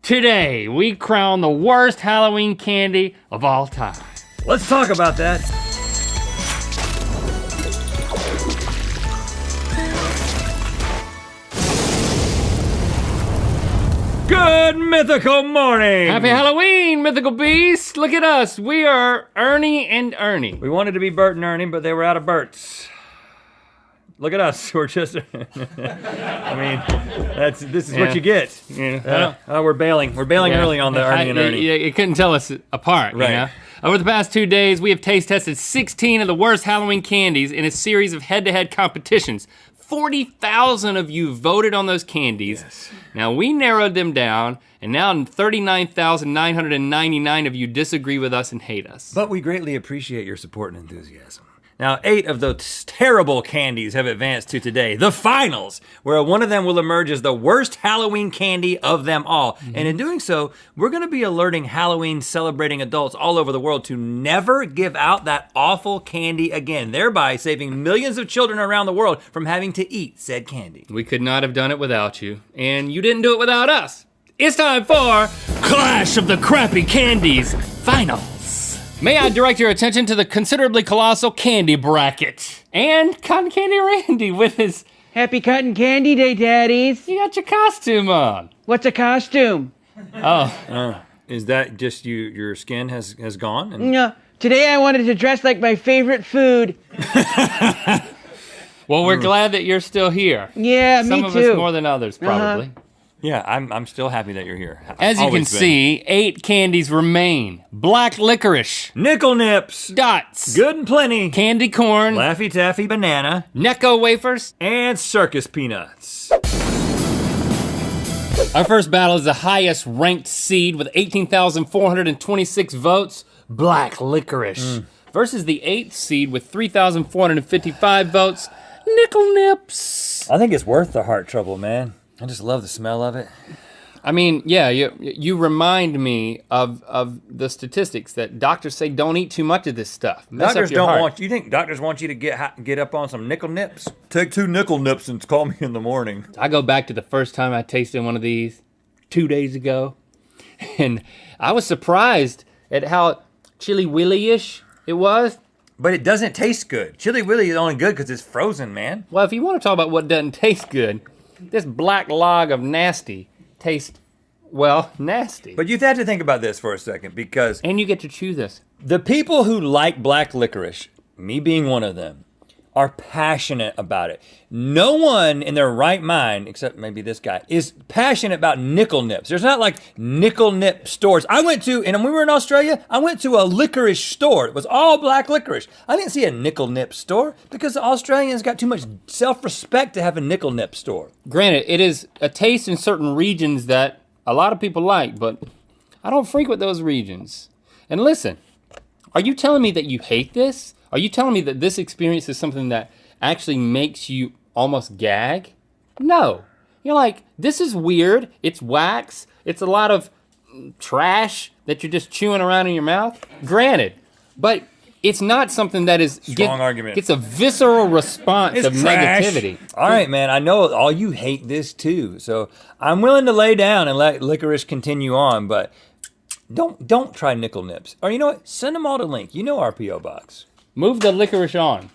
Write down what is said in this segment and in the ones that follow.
Today, we crown the worst Halloween candy of all time. Let's talk about that. Good mythical morning! Happy Halloween, mythical beasts! Look at us, we are Ernie and Ernie. We wanted to be Bert and Ernie, but they were out of Berts. Look at us, we're just, I mean, this is what you get. Yeah. We're bailing early on the Ernie and Ernie. You couldn't tell us apart, Right. you know? Over the past 2 days, we have taste tested 16 of the worst Halloween candies in a series of head-to-head competitions. 40,000 of you voted on those candies. Yes. Now we narrowed them down, and now 39,999 of you disagree with us and hate us. But we greatly appreciate your support and enthusiasm. Now, 8 of those terrible candies have advanced to today, the finals, where one of them will emerge as the worst Halloween candy of them all. Mm-hmm. And in doing so, we're gonna be alerting Halloween celebrating adults all over the world to never give out that awful candy again, thereby saving millions of children around the world from having to eat said candy. We could not have done it without you, and you didn't do it without us. It's time for Clash of the Crappy Candies Finals. May I direct your attention to the considerably colossal candy bracket. And Cotton Candy Randy with his... Happy Cotton Candy Day, Daddies. You got your costume on. What's a costume? Oh. Is that just your skin has gone? And No, today I wanted to dress like my favorite food. Well, we're glad that you're still here. Yeah, me Some of too. us more than others, probably. yeah, I'm still happy that you're here. As you can Always been. see, 8 candies remain. Black licorice, Nickel Nips, Dots, Good and Plenty, Candy Corn, Laffy Taffy Banana, Necco Wafers. and Circus Peanuts. Our first battle is the highest ranked seed with 18,426 votes, Black Licorice, versus the 8th seed with 3,455 votes, Nickel Nips. I think it's worth the heart trouble, man. I just love the smell of it. I mean, yeah, you remind me of the statistics that doctors say don't eat too much of this stuff. Mess up Doctors your don't heart. want you think doctors want you to get up on some Nickel Nips? Take 2 Nickel Nips and call me in the morning. I go back to the first time I tasted one of these 2 days ago, and I was surprised at how Chili Willy-ish it was. But it doesn't taste good. Chili Willy is only good because it's frozen, man. Well, if you want to talk about what doesn't taste good, this black log of nasty tastes, well, nasty. But you have to think about this for a second because And you get to chew this. the people who like black licorice, me being one of them, are passionate about it. No one in their right mind, except maybe this guy, is passionate about Nickel Nips. There's not like Nickel Nip stores. I went to, and when we were in Australia, I went to a licorice store. It was all black licorice. I didn't see a Nickel Nip store because the Australians got too much self-respect to have a Nickel Nip store. Granted, it is a taste in certain regions that a lot of people like, but I don't frequent those regions. And listen, are you telling me that you hate this? Are you telling me that this experience is something that actually makes you almost gag? No. You're like, this is weird. It's wax. It's a lot of trash that you're just chewing around in your mouth. Granted, but it's not something that is Strong argument. It's a visceral response It's of trash. negativity. All right, man, I know all you hate this too, so I'm willing to lay down and let licorice continue on, but don't try Nickel Nips. Or you know what? Send them all to Link. You know our P.O. Box. Move the licorice on.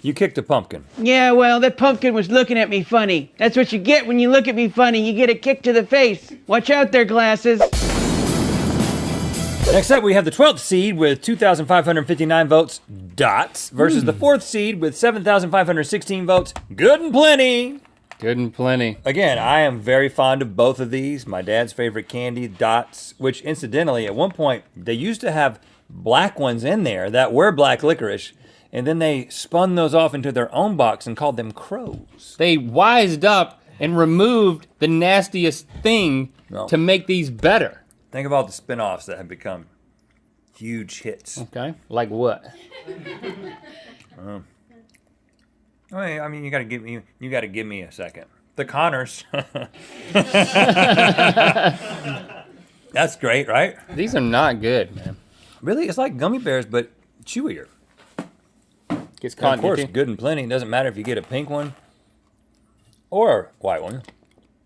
You kicked a pumpkin. Yeah, well, that pumpkin was looking at me funny. That's what you get when you look at me funny. You get a kick to the face. Watch out there, glasses. Next up, we have the 12th seed with 2,559 votes, Dots, versus the 4th seed with 7,516 votes, Good and Plenty. Good and plenty. Again, I am very fond of both of these. My dad's favorite candy, Dots, which incidentally, at one point, they used to have black ones in there that were black licorice, and then they spun those off into their own box and called them Crows. They wised up and removed the nastiest thing No. to make these better. Think of all the spin-offs that have become huge hits. Okay, like what? I mean, you gotta give me a second. The Connors. That's great, right? These are not good, man. Really, it's like gummy bears, but chewier. Gets And caught of course, in your teeth. Good and Plenty. It doesn't matter if you get a pink one or a white one.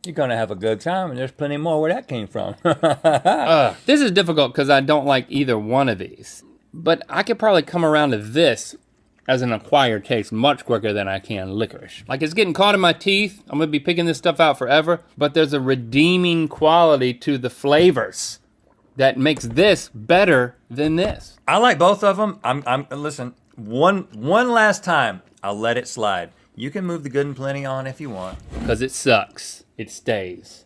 You're gonna have a good time, and there's plenty more where that came from. This is difficult because I don't like either one of these. But I could probably come around to this as an acquired taste much quicker than I can licorice. Like, it's getting caught in my teeth. I'm gonna be picking this stuff out forever, but there's a redeeming quality to the flavors that makes this better than this. I like both of them. Listen, one last time, I'll let it slide. You can move the Good and Plenty on if you want. Because it sucks. It stays.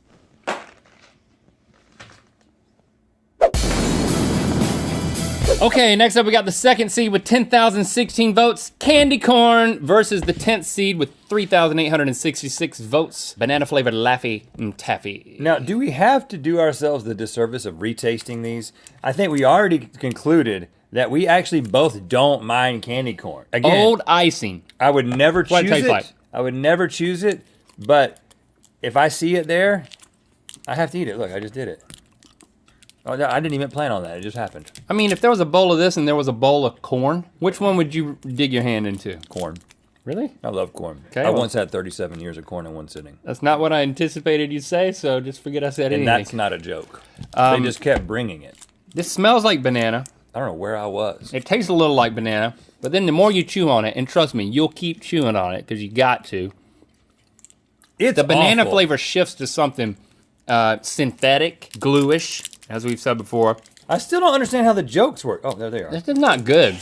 Okay, next up we got the second seed with 10,016 votes, Candy Corn, versus the 10th seed with 3,866 votes, banana flavored Laffy and Taffy. Now, do we have to do ourselves the disservice of retasting these? I think we already concluded that we actually both don't mind candy corn. Again, Old icing. I would never What it choose tastes it. like. I would never choose it, but if I see it there, I have to eat it. Look, I just did it. Oh, I didn't even plan on that. It just happened. I mean, if there was a bowl of this and there was a bowl of corn, which one would you dig your hand into? Corn. Really? I love corn. Okay, I well- once had 37 years of corn in one sitting. That's not what I anticipated you'd say, so just forget I said And anything. that's not a joke. They just kept bringing it. This smells like banana. I don't know where I was. It tastes a little like banana, but then the more you chew on it, and trust me, you'll keep chewing on it because you got to. It's The banana awful. flavor shifts to something synthetic, gluish, as we've said before. I still don't understand how the jokes work. Oh, there they are. This is not good.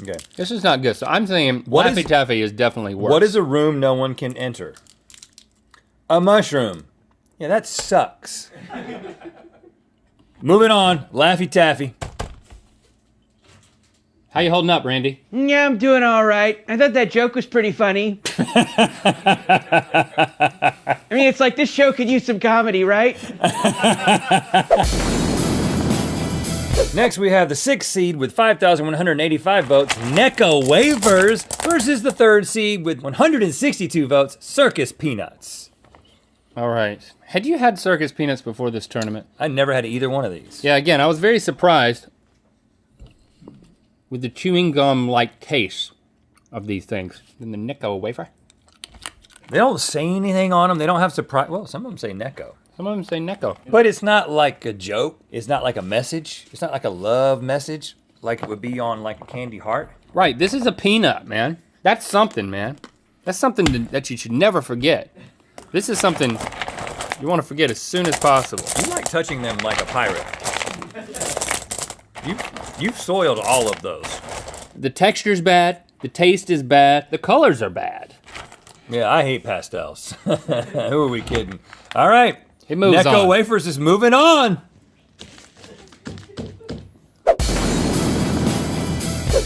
Okay. This is not good. So I'm saying What Laffy is- Taffy is definitely worse. What is a room no one can enter? A mushroom. Yeah, that sucks. Moving on. Laffy Taffy. How you holding up, Randy? Yeah, I'm doing all right. I thought that joke was pretty funny. I mean, it's like this show could use some comedy, right? Next, we have the 6th seed with 5,185 votes, Necco Wafers, versus the 3rd seed with 162 votes, Circus Peanuts. All right. Had you had circus peanuts before this tournament? I never had either one of these. Yeah, again, I was very surprised with the chewing gum-like taste of these things. In the Necco wafer. They don't say anything on them. They don't have surprise. Well, some of them say Necco. Some of them say Necco. But it's not like a joke. It's not like a message. It's not like a love message like it would be on like a candy heart. Right, this is a peanut, man. That's something, man. That's something that you should never forget. This is something you want to forget as soon as possible. You like touching them like a pirate. You've soiled all of those. The texture's bad, the taste is bad, the colors are bad. Yeah, I hate pastels. Who are we kidding? All right. It moves Necco on. Wafers is moving on.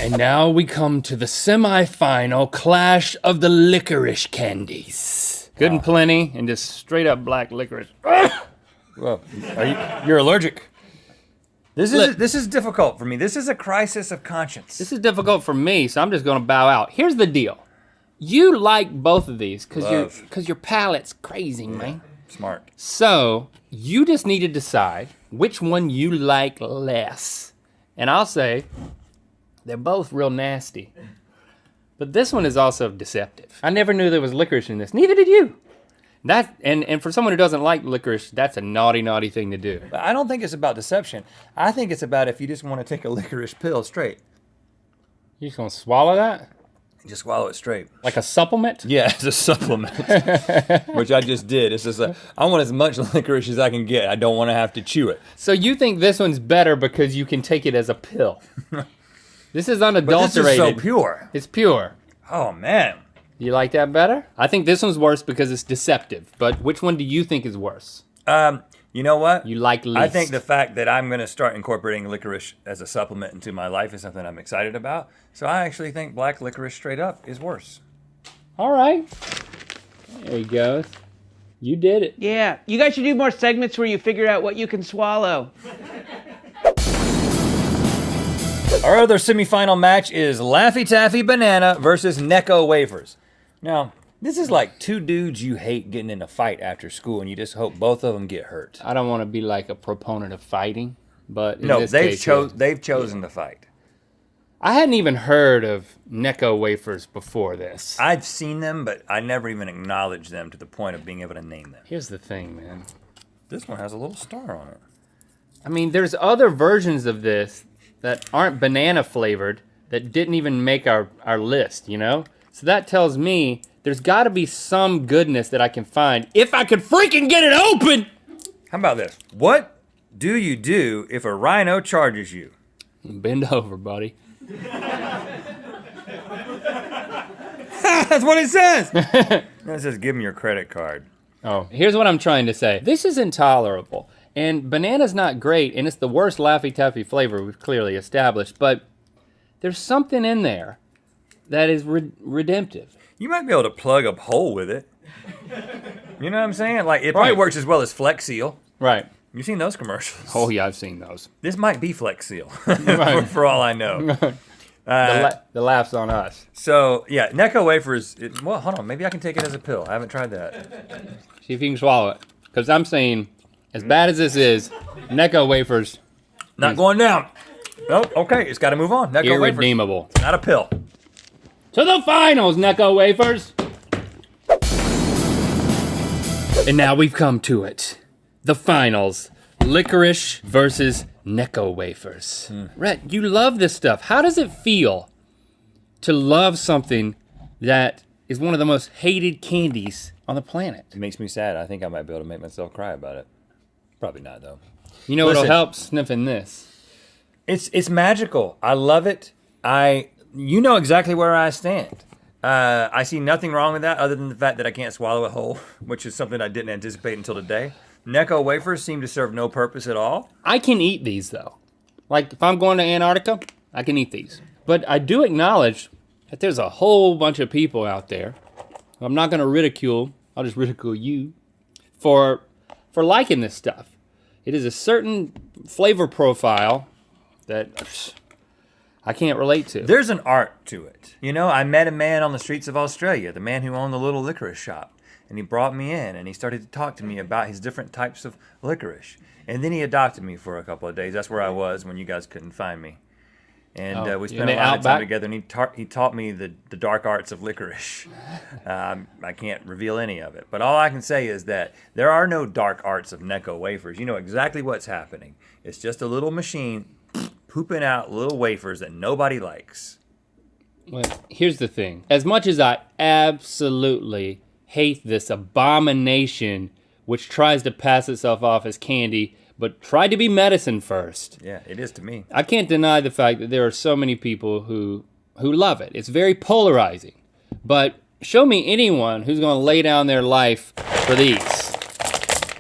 And now we come to the semi-final clash of the licorice candies. Good and plenty, and just straight up black licorice. Well, you're allergic. This Look. This is difficult for me, so I'm just gonna bow out. Here's the deal. You like both of these Love. because your palate's crazy, man. Smart. So you just need to decide which one you like less. And I'll say they're both real nasty. But this one is also deceptive. I never knew there was licorice in this. Neither did you. That and for someone who doesn't like licorice, that's a naughty, naughty thing to do. But I don't think it's about deception. I think it's about if you just want to take a licorice pill straight. You just gonna swallow that? Just swallow it straight. Like a supplement? Yeah, it's a supplement, which I just did. It's just I want as much licorice as I can get. I don't want to have to chew it. So you think this one's better because you can take it as a pill? This is But this unadulterated. is so pure. It's pure. Oh, man. You like that better? I think this one's worse because it's deceptive. But which one do you think is worse? You know what? You like least? I think the fact that I'm going to start incorporating licorice as a supplement into my life is something I'm excited about. So I actually think black licorice straight up is worse. All right. There he goes. You did it. Yeah, you guys should do more segments where you figure out what you can swallow. Our other semifinal match is Laffy Taffy Banana versus Necco Wafers. Now, this is like two dudes you hate getting in a fight after school, and you just hope both of them get hurt. I don't want to be like a proponent of fighting, but in No, this they've case, they've chosen to fight. I hadn't even heard of Necco wafers before this. I've seen them, but I never even acknowledged them to the point of being able to name them. Here's the thing, man. This one has a little star on it. I mean, there's other versions of this that aren't banana flavored that didn't even make our list, you know? So that tells me there's gotta be some goodness that I can find if I could freaking get it open! How about this? What do you do if a rhino charges you? Bend over, buddy. That's what it says. It says give him your credit card. Oh, here's what I'm trying to say. This is intolerable. And banana's not great, and it's the worst Laffy Taffy flavor we've clearly established, but there's something in there that is redemptive. You might be able to plug a hole with it. You know what I'm saying? Like, it probably works as well as Flex Seal. Right. You've seen those commercials. Oh, yeah, I've seen those. This might be Flex Seal, Right. for all I know. The laugh's on us. So, yeah, Necco wafers, well, hold on, maybe I can take it as a pill. I haven't tried that. See if you can swallow it. Because I'm saying, as bad as this is, Necco wafers, Not going down. Nope, okay, it's got to move on. Necco wafers, irredeemable. not a pill. To the finals, Necco wafers! And now we've come to it. The finals. Licorice versus Necco wafers. Rhett, you love this stuff. How does it feel to love something that is one of the most hated candies on the planet? It makes me sad. I think I might be able to make myself cry about it. Probably not, though. You know Listen. what'll help? Sniffing this. It's magical. I love it. You know exactly where I stand. I see nothing wrong with that other than the fact that I can't swallow it whole, which is something I didn't anticipate until today. Necco wafers seem to serve no purpose at all. I can eat these though. Like if I'm going to Antarctica, I can eat these. But I do acknowledge that there's a whole bunch of people out there. I'm not gonna ridicule, I'll just ridicule you for liking this stuff. It is a certain flavor profile that I can't relate to. There's an art to it. You know, I met a man on the streets of Australia, the man who owned the little licorice shop. And he brought me in and he started to talk to me about his different types of licorice. And then he adopted me for a couple of days. That's where I was when you guys couldn't find me. And we spent a lot of time together, and he taught me the dark arts of licorice. I can't reveal any of it. But all I can say is that there are no dark arts of Necco wafers. You know exactly what's happening. It's just a little machine pooping out little wafers that nobody likes. Well, here's the thing. As much as I absolutely hate this abomination which tries to pass itself off as candy, but tried to be medicine first. Yeah, it is to me. I can't deny the fact that there are so many people who love it. It's very polarizing. But show me anyone who's going to lay down their life for these.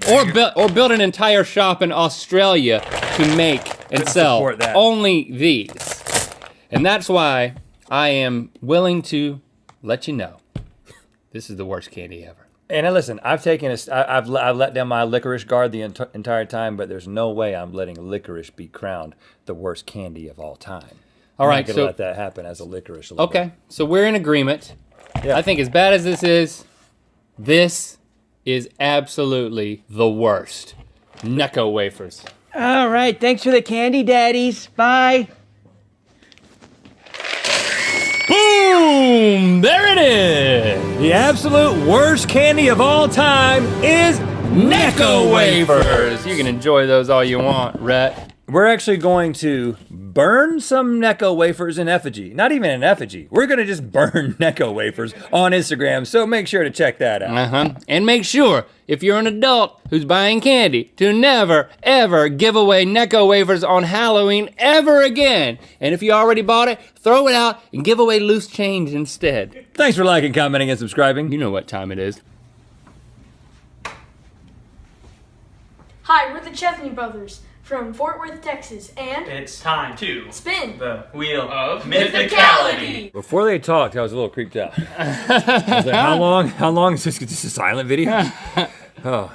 Or build an entire shop in Australia to make and Couldn't sell support that. only these. And that's why I am willing to let you know this is the worst candy ever. And listen, I've let down my licorice guard the entire time, but there's no way I'm letting licorice be crowned the worst candy of all time. All I'm right, not gonna let that happen as a licorice lover. Okay, so we're in agreement. Yeah. I think as bad as this is absolutely the worst. Necco wafers. All right, thanks for the candy, daddies. Bye. Boom! There it is! The absolute worst candy of all time is Necco wafers. You can enjoy those all you want, Rhett. We're actually going to burn some Necco wafers in effigy. Not even in effigy. We're going to just burn Necco wafers on Instagram, so make sure to check that out. Uh-huh. And make sure, if you're an adult who's buying candy, to never, ever give away Necco wafers on Halloween ever again. And if you already bought it, throw it out and give away loose change instead. Thanks for liking, commenting, and subscribing. You know what time it is. Hi, we're the Chesney Brothers from Fort Worth, Texas, and It's time to spin the wheel of mythicality. Before they talked, I was a little creeped out. I was like, how long is this? Just a silent video? Oh.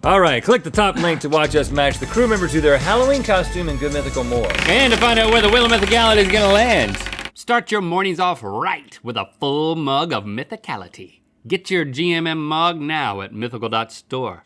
All right, click the top link to watch us match the crew member to their Halloween costume and good mythical more. And to find out where the wheel of mythicality is gonna land. Start your mornings off right with a full mug of mythicality. Get your GMM mug now at mythical.store.